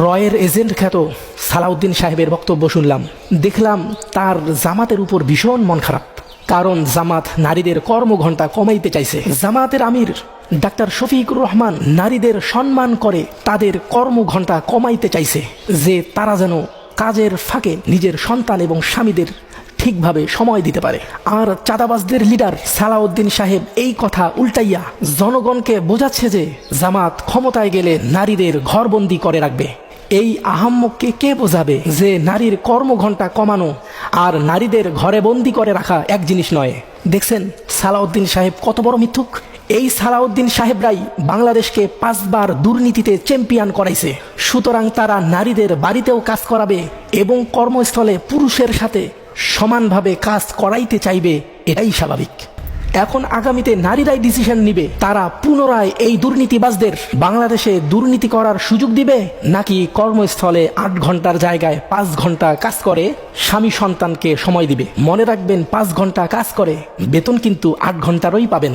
রয়ের এজেন্ট খ্যাত সালাউদ্দিন সাহেবের বক্তব্য শুনলাম, দেখলাম তার জামাতের উপর ভীষণ মন খারাপ। কারণ জামাত নারীদের কর্মঘণ্টা কমাইতে চাইছে। জামাতের আমির ডাক্তার শফিকুর রহমান নারীদের সম্মান করে তাদের কর্মঘণ্টা কমাইতে চাইছে, যে তারা যেন কাজের ফাঁকে নিজের সন্তান এবং স্বামীদের ঠিকভাবে সময় দিতে পারে। আর চাঁদাবাজদের লিডার সালাউদ্দিন সাহেব এই কথা উল্টাইয়া জনগণকে বোঝাচ্ছে যে জামাত ক্ষমতায় গেলে নারীদের ঘরবন্দি করে রাখবে। এই আহাম্মককে কে বোঝাবে যে নারীর কর্মঘণ্টা কমানো আর নারীদের ঘরে বন্দি করে রাখা এক জিনিস নয়। দেখছেন সালাউদ্দিন সাহেব কত বড় মিথ্যুক। এই সালাউদ্দিন সাহেবরাই বাংলাদেশকে 5 বার দুর্নীতিতে চ্যাম্পিয়ন করাইছে। সুতরাং তারা নারীদের বাড়িতেও কাজ করাবে এবং কর্মস্থলে পুরুষের সাথে সমানভাবে কাজ করাইতে চাইবে, এটাই স্বাভাবিক। এখন আগামীতে নারীরাই ডিসিশন নিবে তারা পুনরায় এই দুর্নীতিবাজদের বাংলাদেশে দুর্নীতি করার সুযোগ দিবে, নাকি কর্মস্থলে 8 ঘন্টার জায়গায় 5 ঘন্টা কাজ করে স্বামী সন্তানকে সময় দিবে। মনে রাখবেন, 5 ঘন্টা কাজ করে বেতন কিন্তু 8 ঘন্টারই পাবেন।